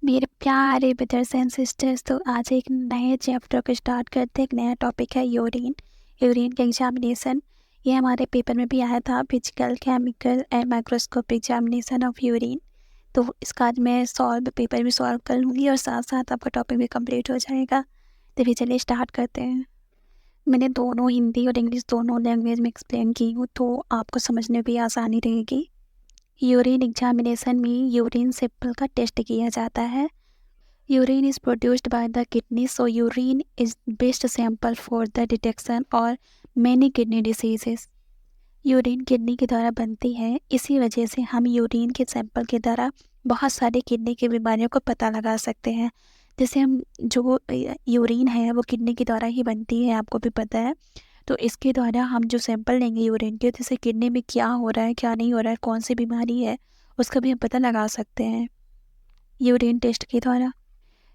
मेरे प्यारे brothers and sisters, तो आज एक नए चैप्टर को स्टार्ट करते हैं। एक नया टॉपिक है यूरिन। यूरिन का एग्जामिनेशन ये हमारे पेपर में भी आया था, physical chemical and microscopic examination of urine. तो इसका आज मैं पेपर भी सॉल्व कर लूँगी और साथ साथ आपका टॉपिक भी कंप्लीट हो जाएगा। तो फिर चलिए स्टार्ट करते हैं। मैंने दोनों हिंदी और इंग्लिश दोनों लैंग्वेज में एक्सप्लेन की हूँ, तो आपको समझने में भी आसानी रहेगी। यूरिन एग्जामिनेशन में यूरिन सैंपल का टेस्ट किया जाता है। Urine is produced by the kidney, so urine is best sample for the detection or many kidney diseases. Urine kidney के द्वारा बनती है, इसी वजह से हम यूरिन के सैंपल के द्वारा बहुत सारी किडनी की बीमारियों को पता लगा सकते हैं। जैसे हम जो यूरिन है वो किडनी के द्वारा ही बनती है, आपको भी पता है। तो इसके द्वारा हम जो सैंपल लेंगे यूरिन के, जैसे किडनी में क्या हो रहा है क्या नहीं हो रहा है, कौन सी बीमारी है, उसका भी हम पता लगा सकते हैं यूरिन टेस्ट के द्वारा।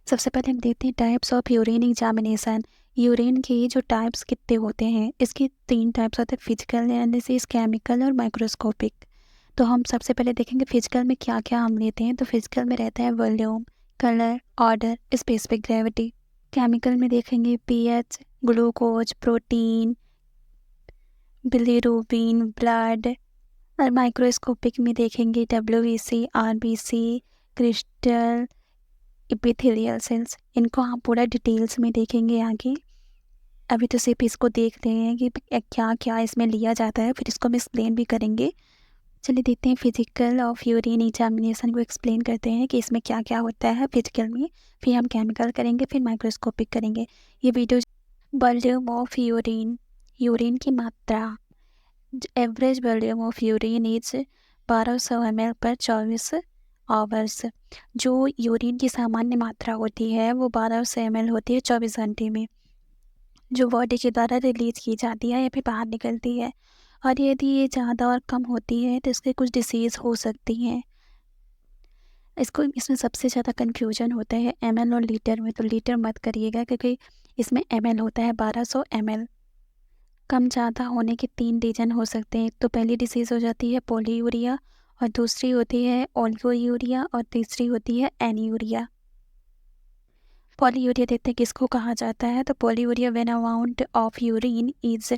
सबसे पहले हम देखते हैं types of urine examination. Urine के जो टाइप्स कितने होते हैं, इसके 3 टाइप्स होते हैं, फिजिकल एनालिसिस, केमिकल और माइक्रोस्कोपिक। तो हम सबसे पहले देखेंगे फिजिकल में क्या क्या हम लेते हैं। तो फिजिकल में रहता है volume, colour, order, specific gravity. Chemical में देखेंगे pH, glucose, protein, bilirubin, blood. और माइक्रोस्कोपिक में देखेंगे WBC, RBC, crystal, epithelial cells. इनको हम पूरा डिटेल्स में देखेंगे आगे। अभी तो सिर्फ इसको देख रहे हैं कि क्या क्या इसमें लिया जाता है, फिर इसको हम एक्सप्लेन भी करेंगे। चलिए देखते हैं फिजिकल ऑफ यूरिन एग्जामिनेशन को एक्सप्लेन करते हैं कि इसमें क्या क्या होता है फिजिकल में। फिर हम केमिकल करेंगे, फिर माइक्रोस्कोपिक करेंगे। ये video volume of urine, urine की मात्रा। Average volume of urine is 1200 ml पर 24 आवर्स। जो यूरिन की सामान्य मात्रा होती है वो 1200 ml होती है 24 घंटे में, जो बॉडी के द्वारा रिलीज की जाती है या फिर बाहर निकलती है। और यदि ये ज़्यादा और कम होती है तो इसके कुछ डिसीज़ हो सकती हैं। इसमें सबसे ज़्यादा कन्फ्यूजन होता है ml और लीटर में, तो लीटर मत करिएगा क्योंकि इसमें ml होता है 1200 ml। कम ज़्यादा होने के 3 रीज़न हो सकते हैं। तो पहली डिसीज़ हो जाती है पोलीयूरिया, और दूसरी होती है ओलिगोयूरिया, और तीसरी होती है एनीयूरिया। पॉलीयूरिया देखते हैं किसको कहा जाता है। तो polyuria when amount of urine is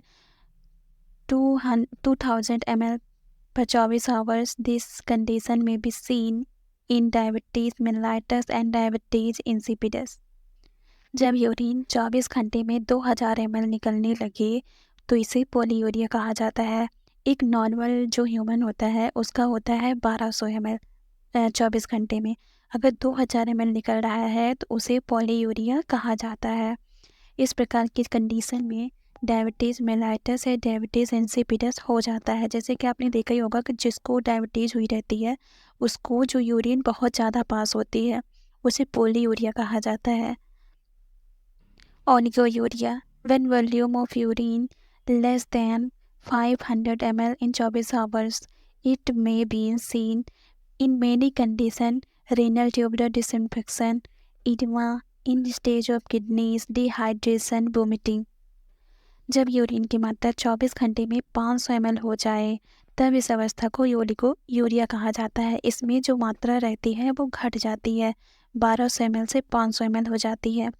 2000 ml per 24 hours. This condition may be seen in diabetes mellitus and diabetes insipidus. जब यूरिन 24 घंटे में 2000 ml निकलने लगे तो इसे पॉलीयूरिया कहा जाता है। एक नॉर्मल जो ह्यूमन होता है उसका होता है 1200 ml 24 घंटे में। अगर 2000 ml निकल रहा है तो उसे पॉलीयूरिया कहा जाता है। इस प्रकार की कंडीशन में डायबिटीज़ मेलाइटस या डायबिटीज़ इंसिपिडस हो जाता है। जैसे कि आपने देखा ही होगा कि जिसको डायबिटीज़ हुई रहती है उसको जो यूरिन बहुत ज़्यादा पास होती है उसे पॉलीयूरिया कहा जाता है। Oliguria when volume of urine less than 500 ml in 24 hours. It may be seen in many conditions: renal tubular disinfection, edema, in stage of kidneys, dehydration, vomiting. जब यूरिन की मात्रा 24 घंटे में 500 ml हो जाए तब इस अवस्था को यूरिया कहा जाता है। इसमें जो मात्रा रहती है वो घट जाती है, 1200 ml से 500 ml हो जाती है,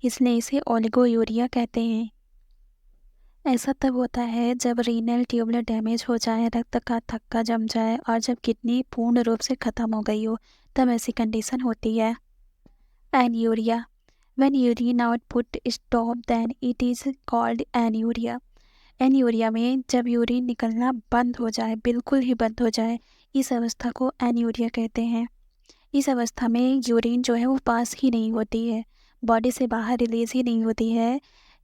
इसलिए इसे ओलिगोयूरिया कहते हैं। ऐसा तब होता है जब रीनल ट्यूबुलर डैमेज हो जाए, रक्त का थक्का जम जाए और जब किडनी पूर्ण रूप से ख़त्म हो गई हो, तब ऐसी कंडीशन होती है। Anuria when urine output stop then it is called anuria. Anuria में जब यूरिन निकलना बंद हो जाए, बिल्कुल ही बंद हो जाए, इस अवस्था को एन्यूरिया कहते हैं। इस अवस्था में यूरिन जो है वो पास ही नहीं होती है, बॉडी से बाहर रिलीज ही नहीं होती है।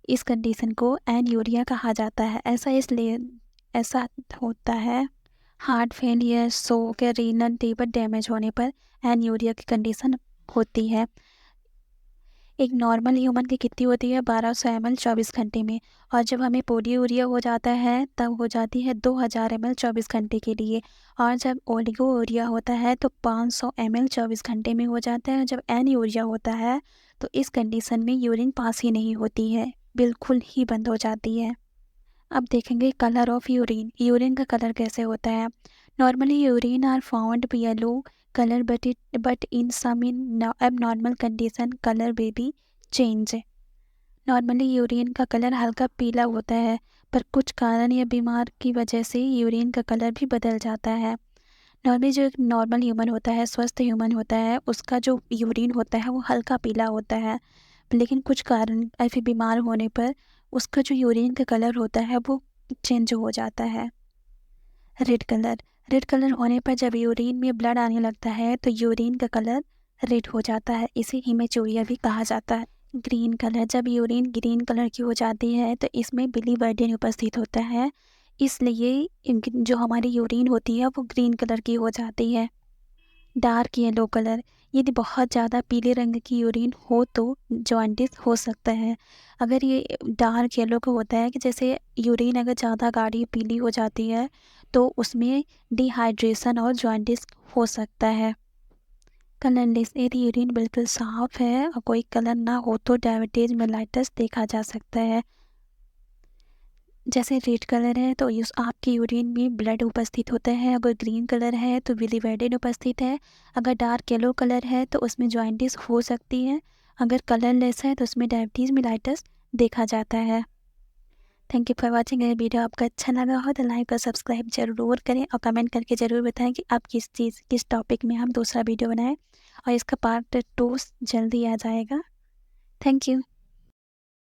इस कंडीशन को एन्यूरिया कहा जाता है। ऐसा होता है हार्ट फेलियर, स्ट्रोक या रीनल ट्यूबर डैमेज होने पर एन्यूरिया की कंडीशन होती है। एक नॉर्मल ह्यूमन की कितनी होती है, 1200 ml 24 घंटे में, और जब हमें पोलियूरिया हो जाता है तब हो जाती है 2000 ml 24 घंटे के लिए, और जब ओलिगोयूरिया होता है तो 500 ml 24 घंटे में हो जाता है। जब एनीयूरिया होता है तो इस कंडीशन में यूरिन पास ही नहीं होती है, बिल्कुल ही बंद हो जाती है। अब देखेंगे कलर ऑफ यूरिन। यूरिन का कलर कैसे होता है। Normally urine are found yellow color, but in some abnormal condition color may be change. Normally urine का कलर हल्का पीला होता है, पर कुछ कारण या बीमार की वजह से यूरिन का कलर भी बदल जाता है। नॉर्मली जो एक नॉर्मल ह्यूमन होता है, स्वस्थ ह्यूमन होता है, उसका जो यूरिन होता है वो हल्का पीला होता है, लेकिन कुछ कारण या फिर बीमार होने पर उसका जो यूरिन का कलर होता है वो चेंज हो जाता है। रेड कलर होने पर जब यूरिन में ब्लड आने लगता है तो यूरिन का कलर रेड हो जाता है, इसे हीमेचूरिया भी कहा जाता है। ग्रीन कलर, जब यूरिन ग्रीन कलर की हो जाती है तो इसमें बिलीवर्डिन उपस्थित होता है, इसलिए जो हमारी यूरिन होती है वो ग्रीन कलर की हो जाती है। डार्क येलो कलर, यदि बहुत ज़्यादा पीले रंग की यूरिन हो तो जॉन्डिस हो सकता है। अगर ये डार्क येलो का होता है कि जैसे यूरिन अगर ज़्यादा गाढ़ी पीली हो जाती है तो उसमें डिहाइड्रेशन और जॉन्डिस हो सकता है। कलरलेस, यदि यूरिन बिल्कुल साफ़ है और कोई कलर ना हो तो डायबिटीज मेलाइटस देखा जा सकता है। जैसे रेड कलर है तो इस आपकी यूरिन में ब्लड उपस्थित होता है, अगर ग्रीन कलर है तो बिलीवर्डिन उपस्थित है, अगर डार्क येलो कलर है तो उसमें जॉन्डिस हो सकती है, अगर कलरलेस है तो उसमें डायबिटीज़ मेलाइटस देखा जाता है। Thank you for watching. अगर वीडियो आपको अच्छा लगा हो तो लाइक और सब्सक्राइब जरूर करें और कमेंट करके ज़रूर बताएं कि आप किस टॉपिक में हम दूसरा वीडियो बनाएं, और इसका पार्ट 2 जल्दी आ जाएगा। Thank you.